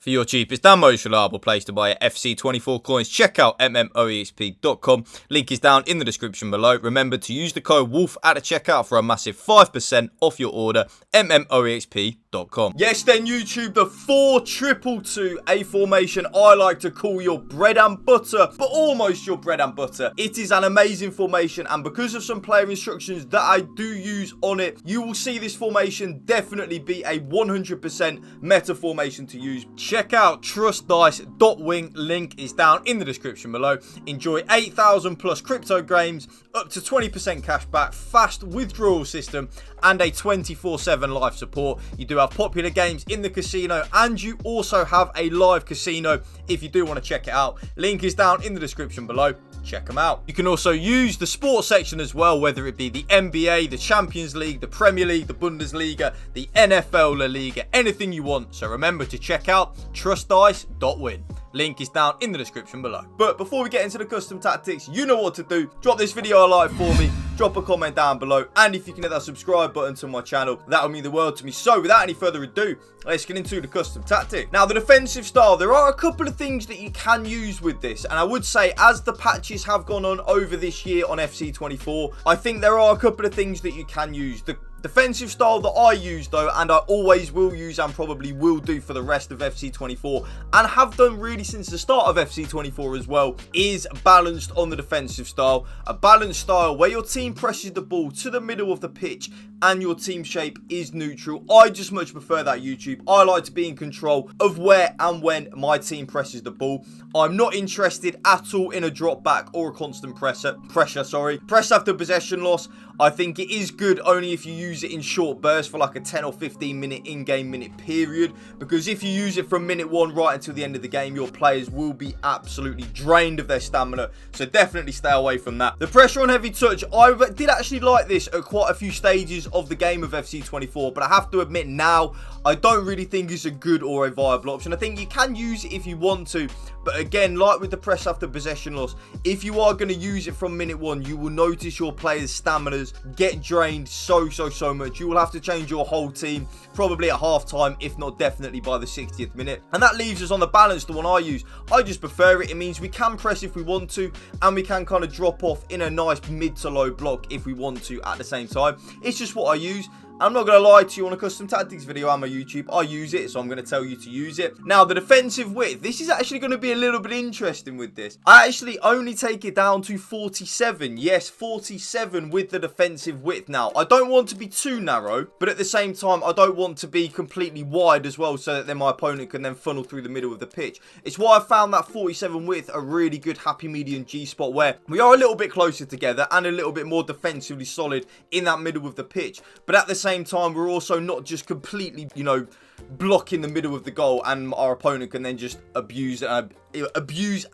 For your cheapest and most reliable place to buy FC24 coins, check out mmoexp.com. Link is down in the description below. Remember to use the code WOLF at the checkout for a massive 5% off your order. mmoexp.com. Yes then YouTube, the 4-2-2-2, a formation I like to call your bread and butter, but almost your bread and butter. It is an amazing formation, and because of some player instructions that I do use on it, you will see this formation definitely be a 100% meta formation to use. Check out trustdice.wing, link is down in the description below. Enjoy 8,000 plus crypto games, up to 20% cash back, fast withdrawal system, and a 24/7 live support. You do have popular games in the casino, and you also have a live casino if you do want to check it out. Link is down in the description below. Check them out. You can also use the sports section as well, whether it be the NBA, the Champions League, the Premier League, the Bundesliga, the NFL, La Liga, anything you want. So remember to check out trustdice.win. Link is down in the description below. But before we get into the custom tactics, you know what to do. Drop this video a like for me, drop a comment down below, and if you can hit that subscribe button to my channel, that would mean the world to me. So without any further ado, let's get into the custom tactic. Now, the defensive style, there are a couple of things that you can use with this, and I would say as the patches have gone on over this year on FC24, I think there are a couple of things that you can use. The defensive style that I use though, and I always will use and probably will do for the rest of FC24, and have done really since the start of FC24 as well, is balanced on the defensive style. A balanced style where your team presses the ball to the middle of the pitch and your team shape is neutral. I just much prefer that, YouTube. I like to be in control of where and when my team presses the ball. I'm not interested at all in a drop back or a constant press after possession loss. I think it is good only if you use it in short bursts for like a 10 or 15 minute in-game minute period, because if you use it from minute 1 right until the end of the game, your players will be absolutely drained of their stamina, so definitely stay away from that. The pressure on heavy touch, I did actually like this at quite a few stages of the game of FC24, but I have to admit now, I don't really think it's a good or a viable option. I think you can use it if you want to, but again, like with the press after possession loss, if you are going to use it from minute 1, you will notice your players' staminas get drained so much. You will have to change your whole team probably at half time, if not definitely by the 60th minute. And that leaves us on the balance, the one I use. I just prefer it. It means we can press if we want to, and we can kind of drop off in a nice mid to low block if we want to at the same time. It's just what I use. I'm not going to lie to you, on a custom tactics video on my YouTube, I use it, so I'm going to tell you to use it. Now, the defensive width, this is actually going to be a little bit interesting with this. I actually only take it down to 47. Yes, 47 with the defensive width. Now, I don't want to be too narrow, but at the same time, I don't want to be completely wide as well, so that then my opponent can then funnel through the middle of the pitch. It's why I found that 47 width a really good happy medium G spot, where we are a little bit closer together and a little bit more defensively solid in that middle of the pitch. But at the same time, we're also not just completely, you know, blocking the middle of the goal, and our opponent can then just use and abuse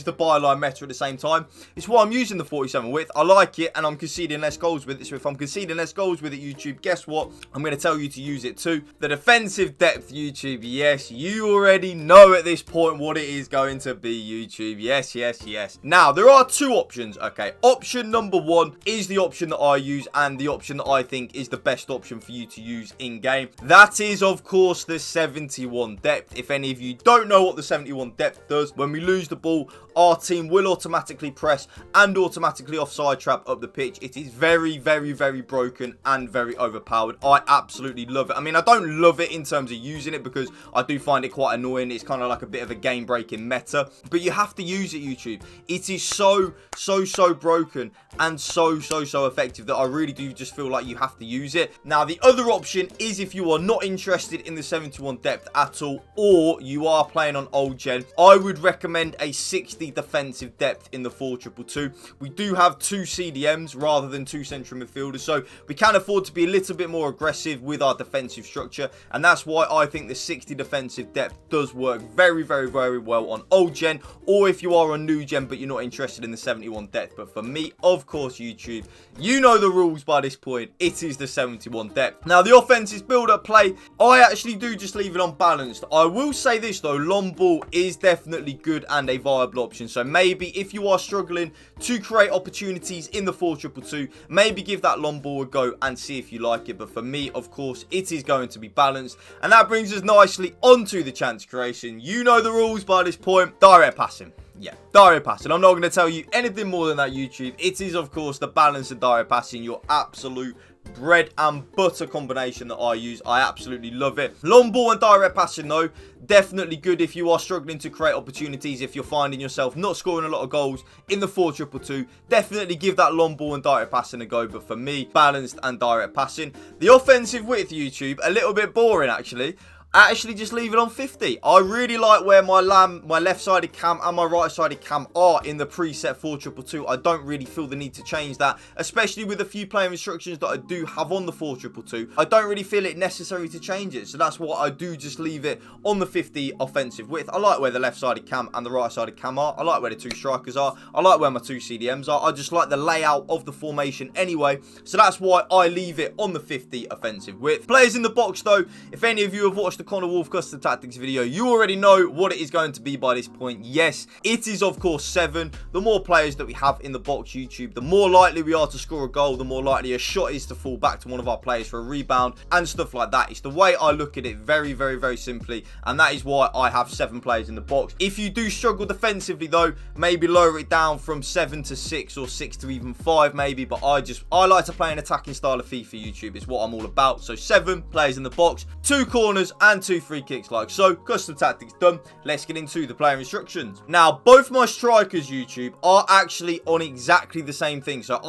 the byline meta at the same time. It's why I'm using the 47 width. I like it, and I'm conceding less goals with it. So if I'm conceding less goals with it, YouTube, guess what? I'm going to tell you to use it too. The defensive depth, YouTube. Yes, you already know at this point what it is going to be, YouTube. Yes. Now, there are two options, okay? Option number 1 is the option that I use, and the option that I think is the best option for you to use in game. That is, of course, the 71 depth. If any of you don't know what the 71 depth does, when we lose the ball, our team will automatically press and automatically offside trap up the pitch. It is very broken and very overpowered. I absolutely love it. I mean, I don't love it in terms of using it, because I do find it quite annoying. It's kind of like a bit of a game breaking meta, but you have to use it, YouTube. It is so broken and so effective that I really do just feel like you have to use it. Now, the other option is if you are not interested in the 71 depth at all, or you are playing on old gen, I would recommend a 60 defensive depth in the 4-2-2. We do have 2 CDMs rather than 2 central midfielders, so we can afford to be a little bit more aggressive with our defensive structure, and that's why I think the 60 defensive depth does work very well on old gen, or if you are on new gen but you're not interested in the 71 depth. But for me, of course, YouTube, you know the rules by this point. It is the 71 depth. Now, the offense is build-up play. I actually do just leave it unbalanced. I will say this though, long ball is definitely good and a viable option. So maybe if you are struggling to create opportunities in the 4-2-2, maybe give that long ball a go and see if you like it. But for me, of course, it is going to be balanced. And that brings us nicely onto the chance creation. You know the rules by this point. Direct passing. Yeah, direct passing. I'm not going to tell you anything more than that, YouTube. It is, of course, the balance of direct passing, your absolute bread and butter combination that I use. I absolutely love it. Long ball and direct passing, though, definitely good if you are struggling to create opportunities. If you're finding yourself not scoring a lot of goals in the 4-2-2, definitely give that long ball and direct passing a go. But for me, balanced and direct passing. The offensive width, YouTube, a little bit boring, actually. Actually, just leave it on 50. I really like where my left-sided cam and my right-sided cam are in the preset 4-2-2. I don't really feel the need to change that, especially with a few player instructions that I do have on the 4-2-2. I don't really feel it necessary to change it, so that's why I do just leave it on the 50 offensive width. I like where the left-sided cam and the right-sided cam are. I like where the two strikers are. I like where my two CDMs are. I just like the layout of the formation anyway, so that's why I leave it on the 50 offensive width. Players in the box, though, if any of you have watched the Connor Woolf custom tactics video, you already know what it is going to be by this point. Yes, it is of course 7. The more players that we have in the box, YouTube, the more likely we are to score a goal, the more likely a shot is to fall back to one of our players for a rebound and stuff like that. It's the way I look at it, very, very, very simply, and that is why I have 7 players in the box. If you do struggle defensively, though, maybe lower it down from 7 to 6 or 6 to even 5 maybe, but I like to play an attacking style of FIFA, YouTube. It's what I'm all about. So 7 players in the box, 2 corners and 2 free kicks like so. Custom tactics done. Let's get into the player instructions. Now, both my strikers, YouTube, are actually on exactly the same thing. So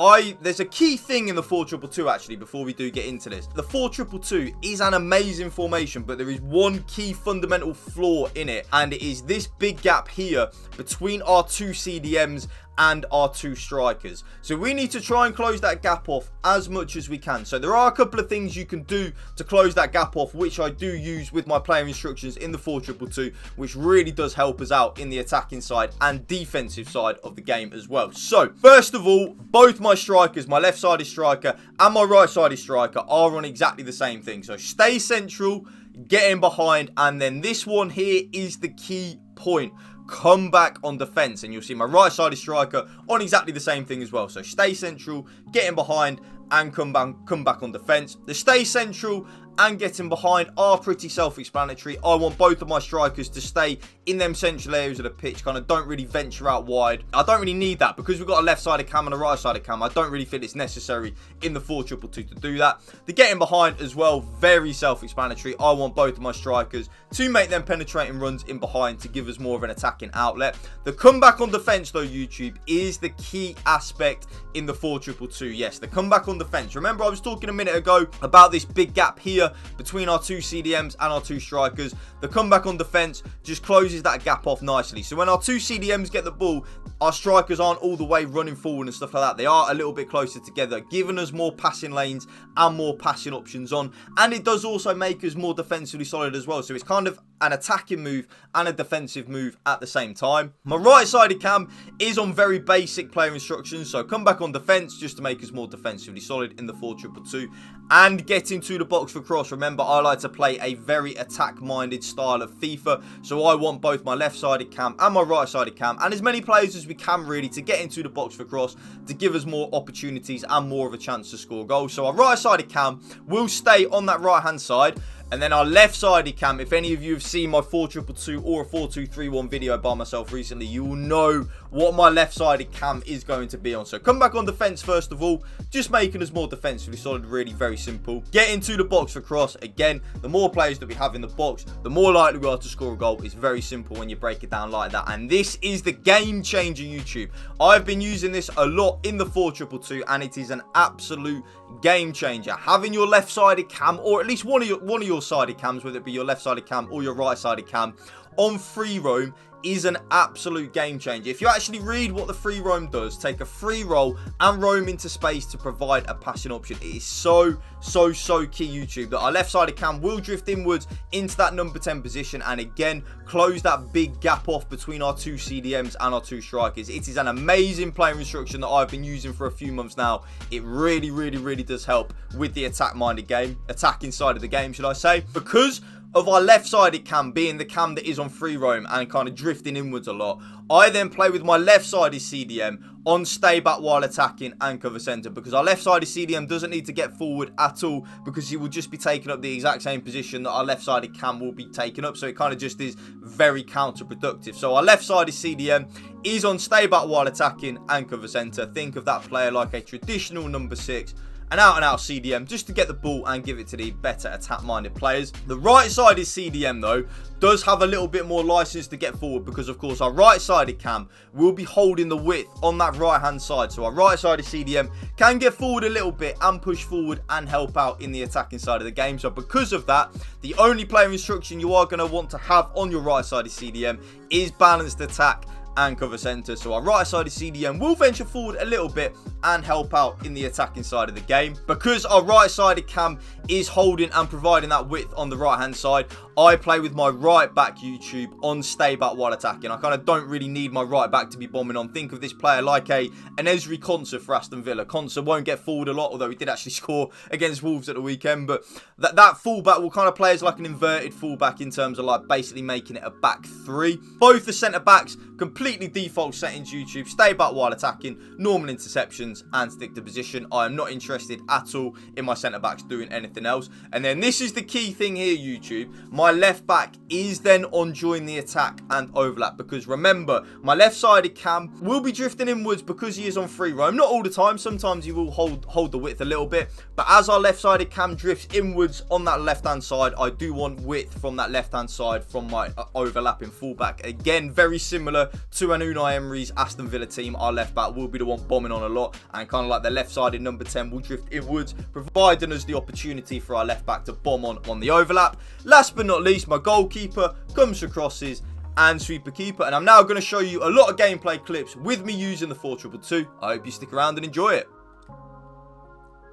there's a key thing in the 4-2-2 actually before we do get into this. The 4-2-2 is an amazing formation, but there is one key fundamental flaw in it, and it is this big gap here between our 2 CDMs and our 2 strikers. So we need to try and close that gap off as much as we can. So there are a couple of things you can do to close that gap off, which I do use with my player instructions in the 4-2-2, which really does help us out in the attacking side and defensive side of the game as well. So first of all, both my strikers, my left-sided striker and my right-sided striker, are on exactly the same thing. So stay central, get in behind, and then this one here is the key point. Come back on defense, and you'll see my right-sided striker on exactly the same thing as well. So stay central, get in behind, and come back on defense. The stay central and getting behind are pretty self-explanatory. I want both of my strikers to stay in them central areas of the pitch, kind of don't really venture out wide. I don't really need that because we've got a left-sided cam and a right-sided cam. I don't really feel it's necessary in the 4-2-2 to do that. The getting behind as well, very self-explanatory. I want both of my strikers to make them penetrating runs in behind to give us more of an attacking outlet. The comeback on defense, though, YouTube, is the key aspect in the 4-2-2. Yes, the comeback on defense. Remember, I was talking a minute ago about this big gap here between our 2 CDMs and our 2 strikers. The comeback on defense just closes that gap off nicely. So when our 2 CDMs get the ball, our strikers aren't all the way running forward and stuff like that. They are a little bit closer together, giving us more passing lanes and more passing options on. And it does also make us more defensively solid as well. So it's kind of an attacking move and a defensive move at the same time. My right-sided cam is on very basic player instructions. So come back on defense just to make us more defensively solid in the 4-2-2 and get into the box for cross. Remember, I like to play a very attack-minded style of FIFA. So I want both my left-sided cam and my right-sided cam and as many players as we can really to get into the box for cross to give us more opportunities and more of a chance to score goals. So our right-sided cam will stay on that right-hand side. And then our left-sided cam, if any of you have seen my 4-2-2 or a 4-2-3-1 video by myself recently, you will know what my left-sided cam is going to be on. So come back on defense first of all, just making us more defensively solid, really very simple. Get into the box for cross. Again, the more players that we have in the box, the more likely we are to score a goal. It's very simple when you break it down like that. And this is the game changer, YouTube. I've been using this a lot in the 4-2-2 and it is an absolute game changer. Having your left-sided cam, or at least one of your sided cams, whether it be your left-sided cam or your right-sided cam, on free roam is an absolute game changer. If you actually read what the free roam does, take a free roll and roam into space to provide a passing option. It is so key, YouTube, that our left-sided cam will drift inwards into that number 10 position and again close that big gap off between our 2 CDMs and our 2 strikers. It is an amazing player instruction that I've been using for a few months now. It really does help with the attack-minded game, attacking side of the game, should I say, because of our left-sided cam being the cam that is on free roam and kind of drifting inwards a lot, I then play with my left-sided CDM on stay back while attacking and cover centre, because our left-sided CDM doesn't need to get forward at all, because he will just be taking up the exact same position that our left-sided cam will be taking up. So it kind of just is very counterproductive. So our left-sided CDM is on stay back while attacking and cover centre. Think of that player like a traditional number 6, an out-and-out CDM, just to get the ball and give it to the better attack-minded players. The right-sided CDM, though, does have a little bit more license to get forward, because, of course, our right-sided cam will be holding the width on that right-hand side. So our right-sided CDM can get forward a little bit and push forward and help out in the attacking side of the game. So because of that, the only player instruction you are going to want to have on your right-sided CDM is balanced attack and cover centre. So our right-sided CDM will venture forward a little bit and help out in the attacking side of the game. Because our right-sided cam is holding and providing that width on the right-hand side, I play with my right-back YouTube on stay back while attacking. I kind of don't really need my right-back to be bombing on. Think of this player like an Ezri Konsa for Aston Villa. Konsa won't get forward a lot, although he did actually score against Wolves at the weekend. But that fullback will kind of play as like an inverted fullback in terms of like basically making it a back 3. Both the centre-backs completely default settings YouTube, stay back while attacking, normal interceptions and stick to position. I am not interested at all in my centre backs doing anything else. And then this is the key thing here, YouTube. My left back is then on join the attack and overlap, because remember, my left-sided cam will be drifting inwards because he is on free roam. Not all the time, sometimes he will hold the width a little bit, but as our left-sided cam drifts inwards on that left-hand side, I do want width from that left-hand side from my overlapping fullback. Again, very similar to an Unai Emery's Aston Villa team. Our left back will be the one bombing on a lot, and kind of like the left-sided number 10 will drift inwards, providing us the opportunity for our left back to bomb on the overlap. Last but not least, my goalkeeper comes for crosses and sweeper keeper, and I'm now going to show you a lot of gameplay clips with me using the 4-2-2. I hope you stick around and enjoy it.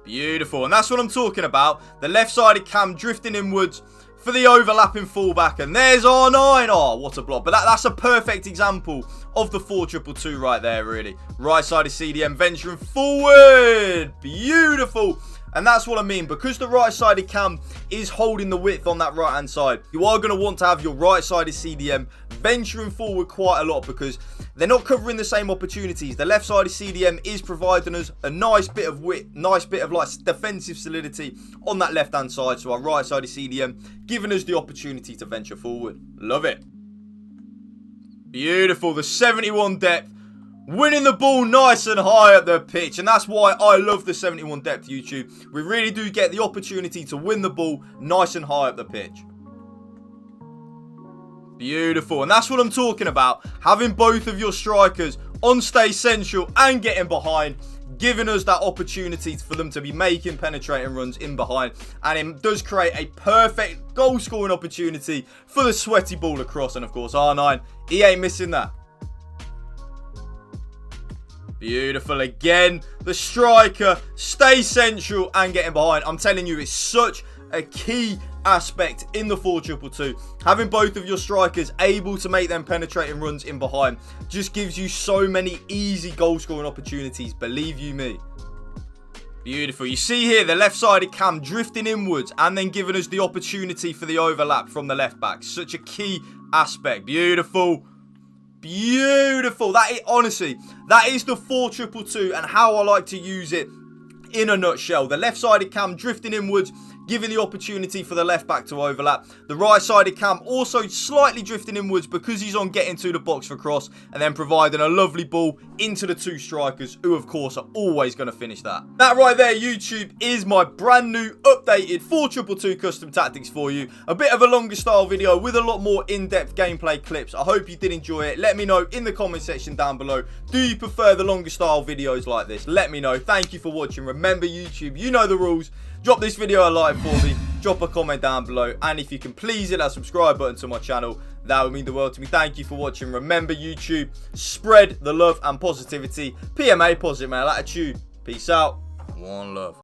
Beautiful, and that's what I'm talking about. The left-sided cam drifting inwards for the overlapping fullback, and there's R9. Oh, what a block. But that's a perfect example of the 4-2-2 right there, really. Right-sided CDM venturing forward. Beautiful. And that's what I mean. Because the right-sided cam is holding the width on that right-hand side, you are going to want to have your right-sided CDM venturing forward quite a lot, because they're not covering the same opportunities. The left-sided CDM is providing us a nice bit of width, nice bit of like defensive solidity on that left-hand side. So our right-sided CDM giving us the opportunity to venture forward. Love it. Beautiful. The 71 depth. Winning the ball nice and high up the pitch. And that's why I love the 71 depth, YouTube. We really do get the opportunity to win the ball nice and high up the pitch. Beautiful. And that's what I'm talking about. Having both of your strikers on stay central and getting behind, giving us that opportunity for them to be making penetrating runs in behind. And it does create a perfect goal scoring opportunity for the sweaty ball across. And of course, R9, he ain't missing that. Beautiful again. The striker stays central and getting behind. I'm telling you, it's such a key aspect in the 4-2-2. Having both of your strikers able to make them penetrating runs in behind just gives you so many easy goal scoring opportunities, believe you me. Beautiful. You see here the left-sided cam drifting inwards and then giving us the opportunity for the overlap from the left back. Such a key aspect. Beautiful. Beautiful. That is, honestly, that is the 4-2-2 and how I like to use it in a nutshell. The left-sided cam drifting inwards, giving the opportunity for the left back to overlap. The right-sided cam also slightly drifting inwards because he's on getting to the box for cross, and then providing a lovely ball into the two strikers, who of course are always going to finish that. That right there, YouTube, is my brand new updated 4-2-2 custom tactics for you. A bit of a longer style video with a lot more in-depth gameplay clips. I hope you did enjoy it. Let me know in the comment section down below. Do you prefer the longer style videos like this? Let me know. Thank you for watching. Remember, YouTube, you know the rules. Drop this video a like for me, drop a comment down below, and if you can please hit that subscribe button to my channel, that would mean the world to me. Thank you for watching. Remember, YouTube, spread the love and positivity. PMA, positive male attitude. Peace out. One love.